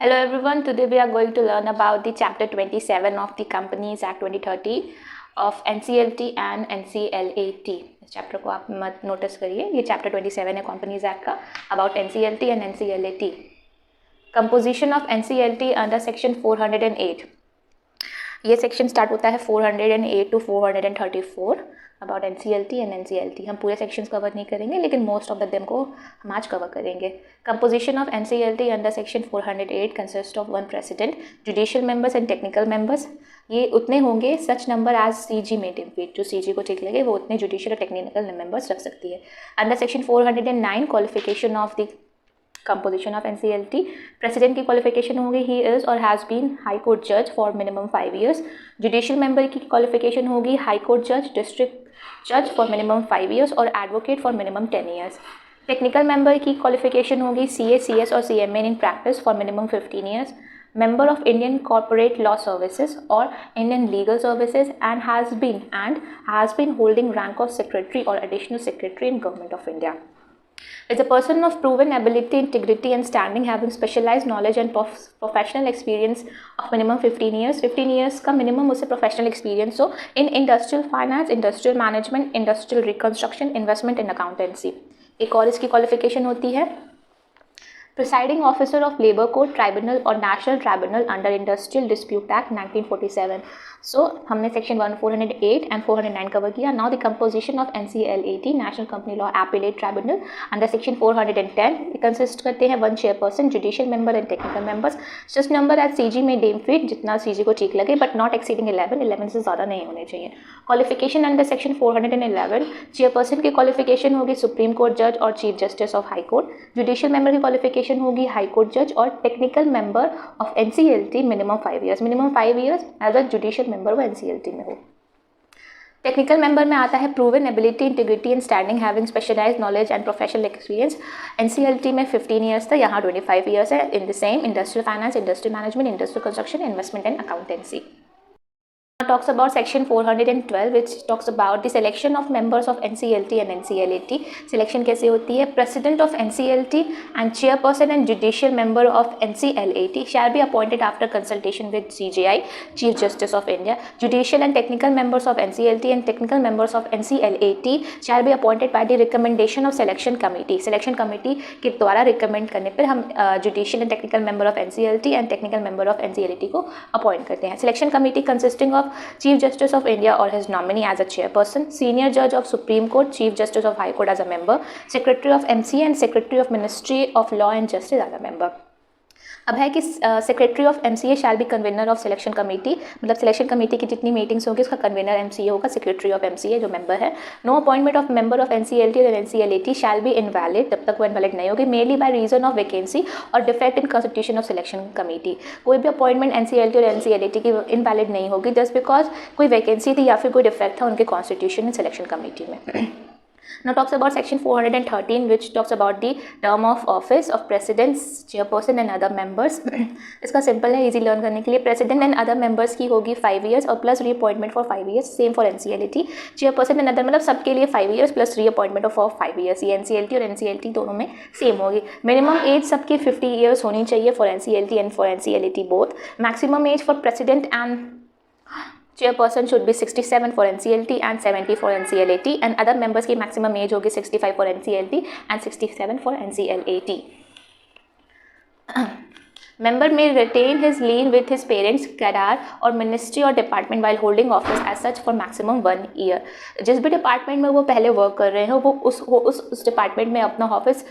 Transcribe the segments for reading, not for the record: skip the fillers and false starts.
Hello everyone, today we are going to learn about the chapter 27 of the Companies Act 2030 of NCLT and NCLAT. इस chapter को आप मत notice करिए, ये chapter 27 है companies act का about NCLT and NCLAT. Composition of NCLT under section 408. ये section start होता है 408 to 434 about NCLT and NCLT. हम पूरे सेक्शंस कवर नहीं करेंगे लेकिन मोस्ट ऑफ द देम को हम आज कवर करेंगे. Composition of NCLT under section 408 consist of 1 president, judicial members and technical members. ये उतने होंगे सच नंबर एज CG में डिफिट, जो CG को ठीक लगे वो उतने जुडिशियल और टेक्निकल मेंबर्स रख सकती है. Under section 409 qualification of the composition of NCLT. President की क्वालिफिकेशन होगी ही इज़ और हैज़ बीन हाई कोर्ट जज for minimum 5 years. Judicial member की क्वालिफिकेशन होगी हाई कोर्ट जज, डिस्ट्रिक्ट जज फॉर मिनिमम 5 years और advocate for minimum 10 years. Technical member की क्वालिफिकेशन होगी CA, CS और CMA in practice for minimum 15 years. Member of Indian Corporate Law Services or Indian Legal Services and has been holding rank of secretary or additional secretary in Government of India. Is a person of proven ability, integrity and standing, having specialized knowledge and professional experience of minimum 15 years. 15 years का minimum उसे professional experience हो in industrial finance, industrial management, industrial reconstruction, investment and accountancy. एक और इसकी qualification होती है presiding officer of labour court tribunal और national tribunal under industrial dispute act 1947. So हमने सेक्शन 408 एंड 409 कवर किया. Now the composition of NCLAT national company law appellate tribunal under section 410 consist करते हैं 1 chairperson, judicial member and technical members. Just number as CG में deem fit, जितना CG को ठीक लगे but not exceeding 11 से ज़्यादा नहीं होने चाहिए. क्वालिफिकेशन अंडर सेक्शन 411 चेयरपर्सन की क्वालिफिकेशन होगी सुप्रीम कोर्ट जज और chief justice of high court. Judicial member की क्वालिफिकेशन होगी हाई कोर्ट जज और technical member of NCLT minimum 5 years as a judicial member वो NCLT में हो. टेक्निकल मेंबर में आता है proven ability, integrity and standing, having specialised knowledge and professional experience. NCLT में 15 years था, यहाँ 25 years है. In the same industrial finance, industrial management, industrial construction, investment and accountancy. Talks about section 412 which talks about the selection of members of NCLT and NCLAT. Selection कैसे होती है? President of NCLT and chairperson and judicial member of NCLAT shall be appointed after consultation with CJI, Chief Justice of India. Judicial and technical members of NCLT and technical members of NCLAT shall be appointed by the recommendation of selection committee. Selection committee के द्वारा recommend करने पर हम judicial and technical member of NCLT and technical member of NCLAT को appoint करते हैं. Selection committee consisting of Chief Justice of India or his nominee as a chairperson, Senior Judge of Supreme Court, Chief Justice of High Court as a member, Secretary of MCA and Secretary of Ministry of Law and Justice as a member. अब है कि secretary of MCA shall be convener of selection committee, मतलब selection committee की जितनी meetings होगी उसका convener MCA होगा, secretary of MCA जो मेंबर है. No appointment of member of NCLT और NCLAT शैल बी इनवैलिड, तब तक वो इनवैलिड नहीं होगी, mainly by reason of vacancy और defect in constitution of selection committee. कोई भी अपॉइंटमेंट NCLT और NCLAT की इनवैलिड नहीं होगी जस्ट बिकॉज कोई वैकेंसी थी या फिर कोई डिफेक्ट था उनके कॉन्स्टिट्यूशन इन सिलेक्शन कमेटी में. Now talks about section 413 which talks about the term of office of presidents, chairperson and other members. इसका सिंपल है, इजी लर्न करने के लिए. प्रेसिडेंट एंड अदर मेंबर्स की होगी 5 years और plus reappointment for 5 years. Same for NCLAT. Chairperson and other मतलब सबके लिए 5 years plus reappointment for 5 years. ये NCLT और NCLT दोनों में सेम होगी. मिनिमम एज सबकी 50 years होनी चाहिए for NCLT and for NCLAT both. Maximum age for president and chairperson should be 67 for NCLT and 70 for NCLAT and other members की maximum age होगी 65 for NCLT and 67 for NCLAT. Member may retain his lien with his parents, cadre और ministry और department while holding office as such for maximum 1 year. जिस भी department में वो पहले work कर रहे हैं वो उस डिपार्टमेंट में अपना ऑफिस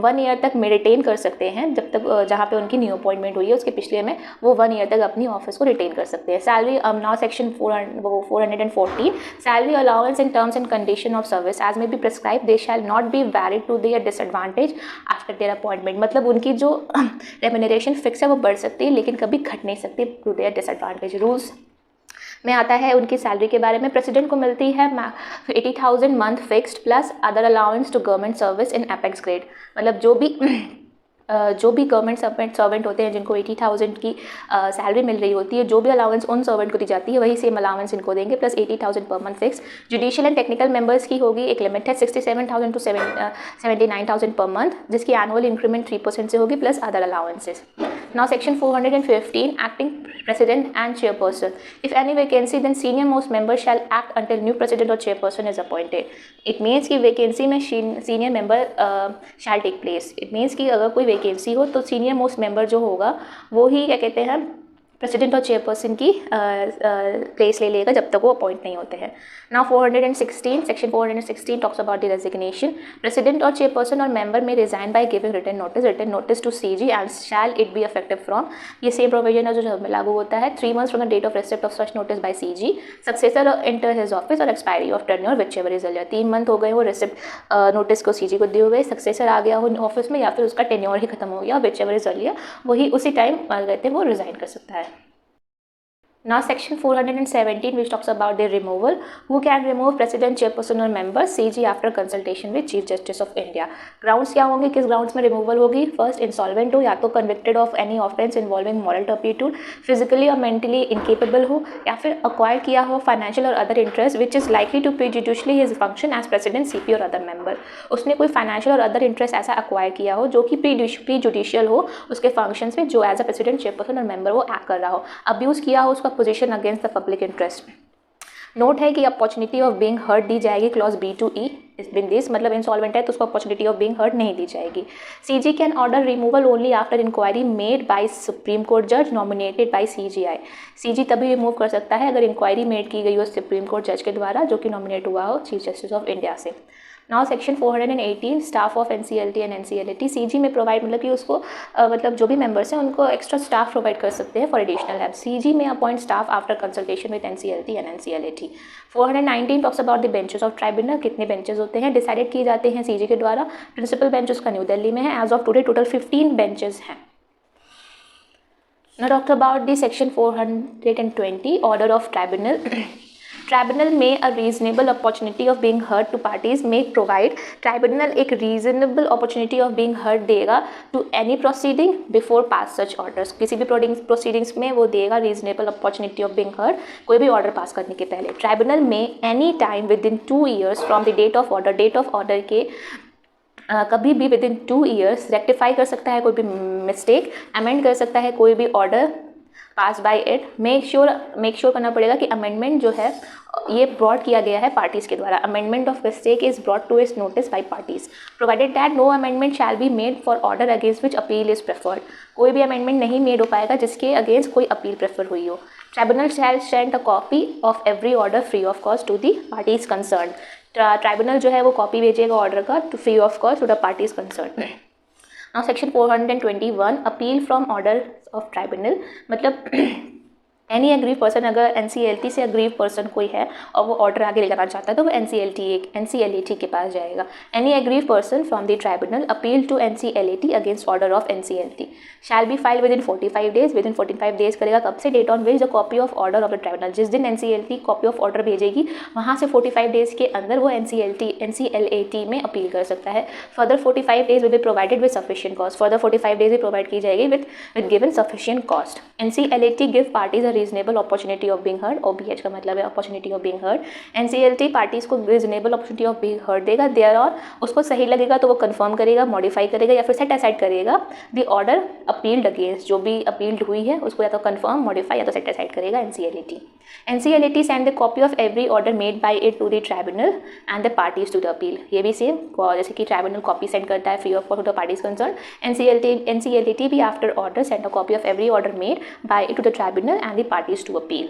1 year तक रिटेन कर सकते हैं, जब तक जहाँ पे उनकी न्यू अपॉइंटमेंट हुई है उसके पिछले में वो 1 year तक अपनी ऑफिस को रिटेन कर सकते हैं. Salary now section 414 salary allowance in terms and condition of service as may be prescribe they shall not be valid to their disadvantage after their appointment. मतलब उनकी जो रेम्यूनरेशन फिक्स है वो बढ़ सकती है लेकिन कभी घट नहीं सकती टू देयर डिसएडवांटेज. रूल्स में आता है उनकी सैलरी के बारे में. प्रेसिडेंट को मिलती है 80,000 month fixed plus other allowance to government service in apex grade. मतलब जो भी गवर्नमेंट सर्वेंट होते हैं जिनको 80,000 की सैलरी मिल रही होती है, जो भी अलाउंस उन सर्वेंट को दी जाती है वही सेम अलाउंस इनको देंगे plus 80,000 per month fix. Judicial and technical members की होगी एक लिमिट है 67,000 टू 79,000 पर मंथ जिसकी एनुअल इंक्रीमेंट 3% से होगी plus other allowances. Now section 415, acting president and chairperson. If any vacancy, then senior most member shall act until new president or chairperson is appointed. It means कि vacancy में senior member shall take place. It means कि अगर कोई vacancy हो तो senior most member जो होगा वो ही क्या कहते हैं प्रेसिडेंट और चेयरपर्सन की प्लेस ले लेगा जब तक वो अपॉइंट नहीं होते हैं. Now 416 section 416 talks about the resignation. President और चेयरपर्सन और मेंबर में resign by giving written notice to CG and shall it be effective from. ये सेम प्रोविजन है जो लागू होता है 3 months from the date of receipt of such notice by CG. Successor enter his office और expiry of tenure whichever is earlier. 3 month हो गए वो रिसिप्ट नोटिस को सीजी को दिए हुए, सक्सेसर आ गया हो ऑफिस में या फिर उसका टेन्योर ही खत्म हो गया व्हिचएवर इज अर्लियर, वही उसी टाइम कहते हैं वो रिजाइन कर सकता है. Now section 417 which talks about the removal. Who can remove president, chairperson or member CG after consultation with Chief Justice of India. Grounds क्या होंगे, किस grounds में removal होगी. First insolvent हो या तो convicted of any offence involving moral turpitude, physically or mentally incapable हो या फिर acquire किया हो financial or other interest which is likely to prejudicially his function as president, CP or other member. उसने कोई financial और other interest ऐसा acquire किया हो जो कि prejudicial हो उसके functions में, जो as a president, chairperson और member वो act कर रहा हो, abuse किया हो उसका position against the public interest. Note है कि अपॉर्चुनिटी ऑफ बीइंग हर्ड दी जाएगी क्लॉज बी टू ई. बिन दिस मतलब इंसॉल्वेंट है तो उसको अपॉर्चुनिटी ऑफ बीइंग हर्ड नहीं दी जाएगी. CG can order removal only after inquiry made by supreme court जज नॉमिनेटेड बाय सीजीआई. सीजी तभी रिमूव कर सकता है अगर इंक्वायरी मेड की गई हो सुप्रीम कोर्ट जज के द्वारा जो कि नॉमिनेट हुआ हो चीफ जस्टिस ऑफ इंडिया से. Now section 418 staff of NCLT and NCLT. CG में प्रोवाइड मतलब कि उसको मतलब जो भी मेंबर्स हैं उनको एक्स्ट्रा स्टाफ प्रोवाइड कर सकते हैं फॉर एडिशनल हेल्प. सीजी में appoint staff after consultation with NCLT and NCLT. 419 talks about the benches of tribunal. कितने बेंचेस होते हैं डिसाइडेड किए जाते हैं सीजी के द्वारा. प्रिंसिपल बेंच उसका न्यू दिल्ली में है. As of today total 15 benches हैं. Now talk about the section 420 order of tribunal. Tribunal में a reasonable opportunity of being heard to parties may provide. Tribunal एक reasonable opportunity of being heard देगा to any proceeding before pass such orders. किसी भी proceedings में वो देगा reasonable opportunity of being heard कोई भी ऑर्डर पास करने के पहले. ट्राइब्यूनल में any time within 2 years from the date of order के कभी भी विद इन 2 years रेक्टिफाई कर सकता है कोई भी मिस्टेक, अमेंड कर सकता है कोई भी order pass by it. Make sure करना पड़ेगा कि अमेंडमेंट जो है ये ब्रॉड किया गया है पार्टीज़ के द्वारा. Amendment of mistake is broad to its notice by parties. Provided that no amendment shall be made for order against which appeal is preferred. कोई भी अमेंडमेंट नहीं मेड हो पाएगा जिसके अगेंस्ट कोई अपील प्रेफर हुई हो. Tribunal shall send a copy of every order free of cost to the parties concern. Tribunal जो है वो कॉपी भेजेगा ऑर्डर का to free of cost to the parties concern. Now section 421 appeal from order of tribunal. मतलब any aggrieve person, अगर NCLT से aggrieve person कोई है और वो ऑर्डर आगे ले जाना चाहता है तो वो एनसीएलटी के पास जाएगा. Any aggrieve person from the tribunal appeal to NCLT against order of NCLT shall be file within 45 days. Within 45 days करेगा कब से, date on which the copy of order of the tribunal. जिस दिन NCLT copy of order भेजेगी वहाँ से 45 days के अंदर वो एनसीएलटी में अपील कर सकता है. Further 45 days will be provided with sufficient cost. Further 45 days भी प्रोवाइड की जाएगी with given sufficient cost. NCLT give parties a reasonable opportunity of being heard. OBH का मतलब है opportunity of being heard. NCLT parties को reasonable opportunity of being heard देगा. There और उसको सही लगेगा तो वो कंफर्म करेगा, मॉडिफाई करेगा या फिर सेट असाइड करेगा द ऑर्डर अपील्ड अगेंस्ट. जो भी अपील्ड हुई है उसको या तो कंफर्म, मॉडिफाई या तो सेट असाइड करेगा NCLT. NCLT send the copy of every order made by it to the tribunal and the parties to the appeal. ये भी सेम जैसे कि ट्राइब्यूनल कॉपी सेंड करता है free of cost to the parties concern. NCLT भी after order send a copy of every order made by it to the tribunal and the parties to appeal.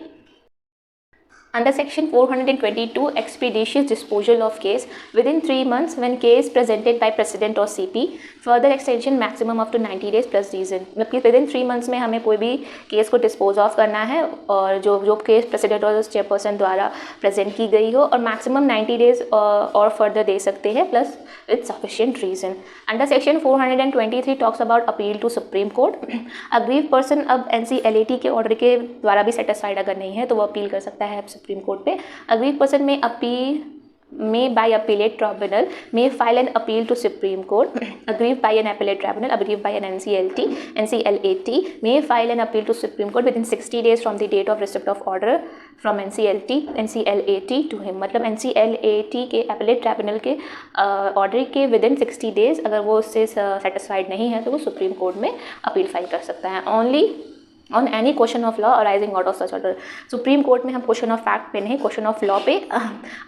Under section 422 expeditious disposal of case within 3 months when case presented by president or CP. Further extension maximum up to 90 days plus reason. मतलब कि within 3 months में हमें कोई भी case को dispose of करना है और जो केस प्रेसिडेंट और चेयरपर्सन द्वारा प्रेजेंट की गई हो, और मैक्सिमम 90 days और फर्दर दे सकते हैं plus with sufficient reason. Under section 423 talks about appeal to supreme court. Aggrieve person अब एनसीएलटी के ऑर्डर के द्वारा भी सेट असाइड अगर नहीं है तो वो अपील कर सकता है सुप्रीम कोर्ट पे. अग्रीव पर्सन में appeal may by appellate tribunal may file an appeal to Supreme Court, aggrieved by an appellate tribunal, aggrieved by an NCLAT may file an appeal to Supreme Court within 60 days from the date of receipt of order from NCLAT to him. मतलब NCLAT के appellate tribunal के order के within 60 days अगर वो उससे satisfied नहीं है तो वो सुप्रीम कोर्ट में अपील फाइल कर सकता है only on any question of law arising out of such order. Supreme court में हम क्वेश्चन ऑफ फैक्ट पे नहीं, क्वेश्चन ऑफ लॉ पे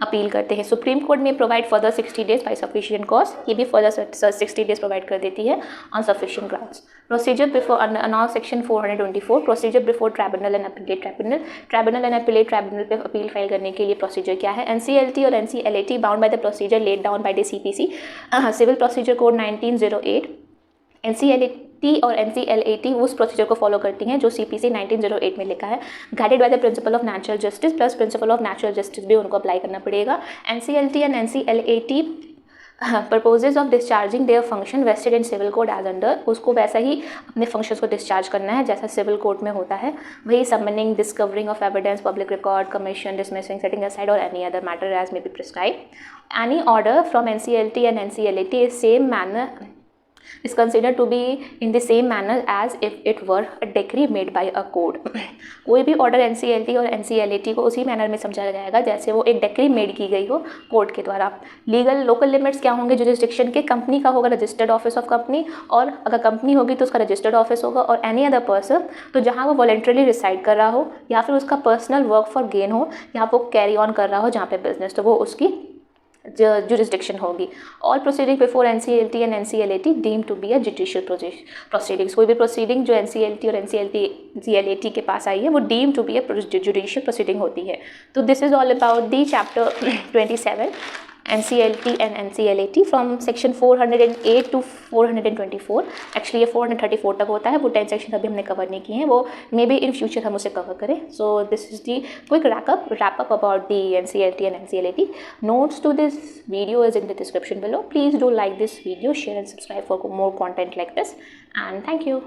अपील करते हैं। सुप्रीम कोर्ट में provide further 60 days by sufficient cause, ये भी फर्दर 60 डेज प्रोवाइड कर देती है on sufficient grounds. Procedure before now section 424 procedure before tribunal and appellate tribunal. Tribunal and appellate tribunal पे अपील फाइल करने के लिए प्रोसीजर क्या है? NCLT और NCLAT bound by the procedure laid down by the CPC civil procedure code 1908। NCLT और NCLAT उस procedure को फॉलो करती हैं जो CPC 1908 में लिखा है, guided by the principle of natural justice plus principle of natural justice भी उनको अप्लाई करना पड़ेगा। NCLT and NCLAT purposes of discharging their function vested in civil code as under, उसको वैसा ही अपने फंक्शंस को डिस्चार्ज करना है जैसा सिविल कोड में होता है, वही summoning, discovering of evidence, public record, commission, dismissing, setting aside और any other matter as may be prescribe. Any order from NCLT and NCLAT is same manner is considered to be in the same manner as if it were a decree made by a court। कोई भी order NCLT और NCLAT को उसी manner में समझा जाएगा जैसे वो एक डेक्री मेड की गई हो कोर्ट के द्वारा। लीगल लोकल लिमिट्स क्या होंगे? जुरिस्डिक्शन के कंपनी का होगा रजिस्टर्ड ऑफिस ऑफ कंपनी, और अगर कंपनी होगी तो उसका रजिस्टर्ड ऑफिस होगा, और एनी अदर पर्सन तो जहाँ वो वॉलंटरली रिसाइड कर रहा हो या फिर उसका पर्सनल वर्क फॉर गेन हो या वो कैरी ऑन कर रहा हो जहाँ पे बिजनेस, तो वो उसकी jurisdiction होगी। All proceeding before NCLT and NCLAT deem to be a judicial proceedings. कोई भी प्रोसीडिंग जो NCLT और NCLAT के पास आई है वो deem to be a judicial proceeding होती है। तो this is all about the chapter 27 NCLT and NCLAT from section 408 to 424। Actually ये 434 तक होता है, वो 10 सेक्शन अभी हमने कवर नहीं किए हैं, वो मे बी इन फ्यूचर हम उसे कवर करें। So this is the quick wrap up about the NCLT and NCLAT। Notes to this video is in the description below. Please do like this video, share and subscribe for more content like this, and thank you.